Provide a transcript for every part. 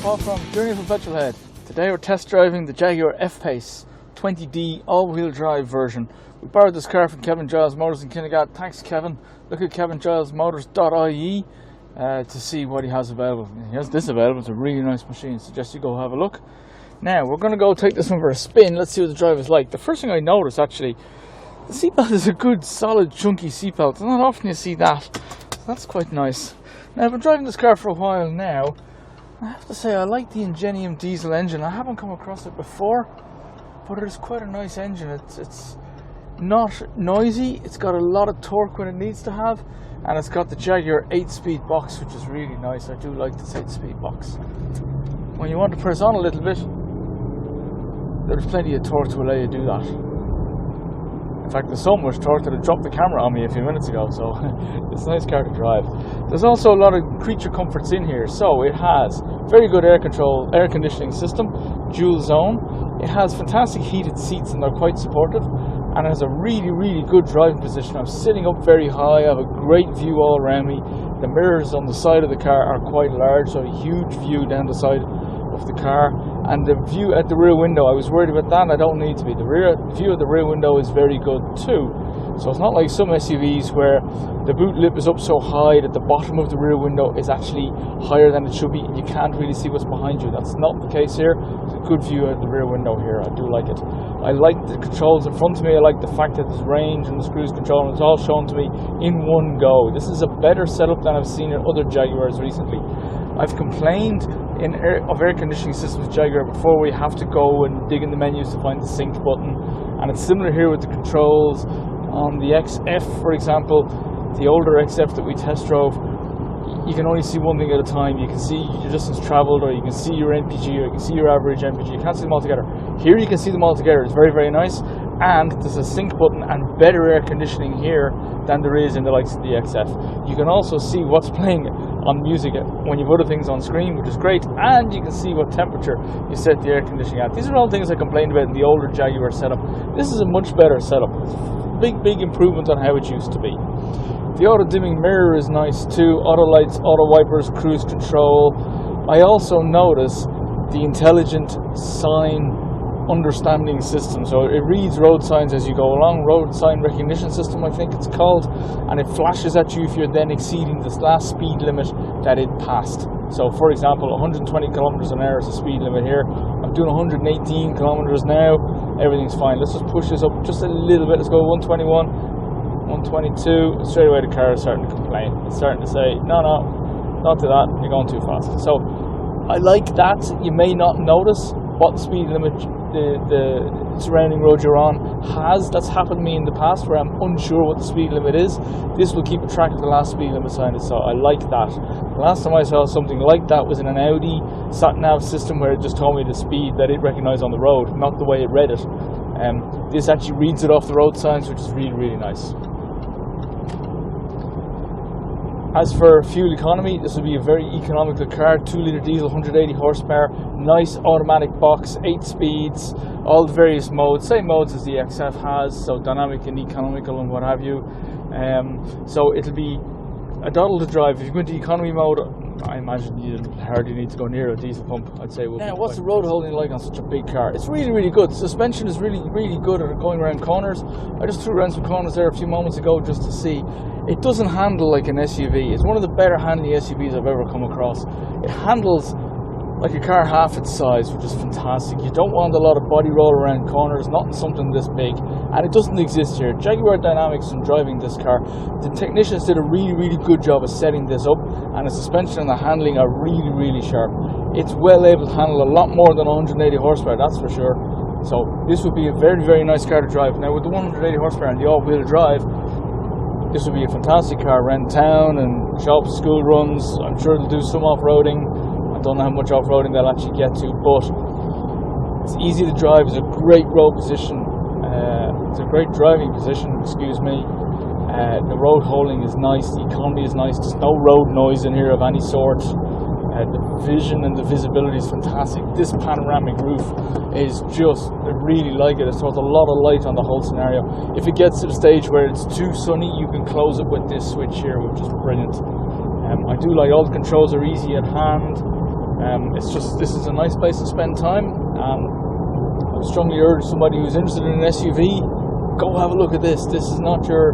Paul from Journey from Petrolhead. Today we're test driving the Jaguar F Pace 20D all-wheel drive version. We borrowed this car from Kevin Giles Motors in Kinnegad. Thanks Kevin. Look at kevingilesmotors.ie to see what he has available. He has this available. It's a really nice machine. Suggest you go have a look. Now we're going to go take this one for a spin. Let's see what the drive is like. The first thing I noticed actually, the seatbelt is a good solid chunky seatbelt. It's not often you see that. So that's quite nice. Now I've been driving this car for a while now. I have to say I like the Ingenium diesel engine. I haven't come across it before, but it is quite a nice engine. It's not noisy, it's got a lot of torque when it needs to have, and it's got the Jaguar 8-speed box, which is really nice. I do like this 8-speed box. When you want to press on a little bit, there's plenty of torque to allow you to do that. In fact, there's so much torque that it dropped the camera on me a few minutes ago, so it's a nice car to drive. There's also a lot of creature comforts in here. So it has very good air conditioning system, dual zone. It has fantastic heated seats and they're quite supportive, and it has a really good driving position. I'm sitting up very high, I have a great view all around me. The mirrors on the side of the car are quite large, so a huge view down the side of the car. And the view at the rear window, I was worried about that, and I don't need to be. The view of the rear window is very good too. So it's not like some SUVs where the boot lip is up so high that the bottom of the rear window is actually higher than it should be and you can't really see what's behind you. That's not the case here. It's a good view of the rear window here. I do like it. I like the controls in front of me. I like the fact that there's range and there's cruise control, and it's all shown to me in one go. This is a better setup than I've seen in other Jaguars recently. I've complained of air conditioning systems Jaguar before, where you have to go and dig in the menus to find the sync button, and it's similar here with the controls on the XF, for example. The older XF that we test drove, you can only see one thing at a time. You can see your distance traveled, or you can see your NPG, or you can see your average NPG. You can't see them all together. Here you can see them all together. It's very nice, and there's a sync button and better air conditioning here than there is in the likes of the XF. You can also see what's playing on music when you've other things on screen, which is great, and you can see what temperature you set the air conditioning at. These are all things I complained about in the older Jaguar setup. This is a much better setup. Big improvement on how it used to be. The auto dimming mirror is nice too. Auto lights, auto wipers, cruise control. I also notice the intelligent sign understanding system, so it reads road signs as you go along. Road sign recognition system, I think it's called, and it flashes at you if you're then exceeding this last speed limit that it passed. So for example, 120 kilometers an hour is the speed limit here. I'm doing 118 kilometers now. Everything's fine. Let's just push this up just a little bit. Let's go 121, 122. Straight away the car is starting to complain. It's starting to say, no, not to that, you're going too fast. So I like that. You may not notice what speed limit the surrounding road you're on has. That's happened to me in the past where I'm unsure what the speed limit is. This will keep a track of the last speed limit sign, so I like that. The last time I saw something like that was in an Audi sat-nav system, where it just told me the speed that it recognized on the road, not the way it read it. This actually reads it off the road signs, which is really nice. As for fuel economy, this will be a very economical car. 2-litre diesel, 180 horsepower, nice automatic box, 8 speeds, all the various modes, same modes as the XF has, so dynamic and economical and what have you. So it'll be a doddle to drive. If you go into economy mode, I imagine you hardly need to go near a diesel pump, I'd say. Now, what's the road holding like on such a big car? It's really good. The suspension is really good at going around corners. I just threw around some corners there a few moments ago just to see. It doesn't handle like an SUV. It's one of the better handling SUVs I've ever come across. It handles like a car half its size, which is fantastic. You don't want a lot of body roll around corners, not in something this big, and it doesn't exist here. Jaguar Dynamics, in driving this car, the technicians did a really good job of setting this up, and the suspension and the handling are really sharp. It's well able to handle a lot more than 180 horsepower, that's for sure. So this would be a very nice car to drive. Now with the 180 horsepower and the all-wheel drive, this would be a fantastic car around town and shop, school runs. I'm sure it'll do some off-roading. I don't know how much off-roading they'll actually get to, but it's easy to drive. It's a great road position. It's a great driving position, excuse me. The road holding is nice. The economy is nice. There's no road noise in here of any sort. The vision and the visibility is fantastic. This panoramic roof is just, I really like it. It throws a lot of light on the whole scenario. If it gets to the stage where it's too sunny, you can close it with this switch here, which is brilliant. I do like all the controls are easy at hand. This is a nice place to spend time. I strongly urge somebody who's interested in an SUV, go have a look at this. This is not your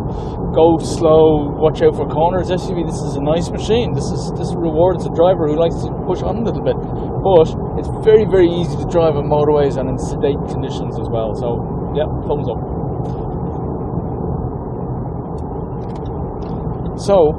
go slow, watch out for corners SUV. This is a nice machine. This rewards a driver who likes to push on a little bit. But it's very, very easy to drive on motorways and in sedate conditions as well. So, yeah, thumbs up. So,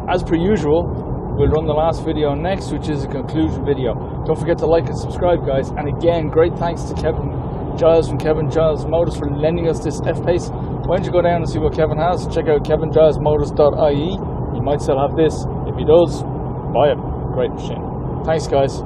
as per usual, we'll run the last video next, which is a conclusion video. Don't forget to like and subscribe, guys. And again, great thanks to Kevin Giles from Kevin Giles Motors for lending us this F Pace. Why don't you go down and see what Kevin has? Check out kevingilesmotors.ie. He might still have this. If he does, buy it. Great machine. Thanks, guys.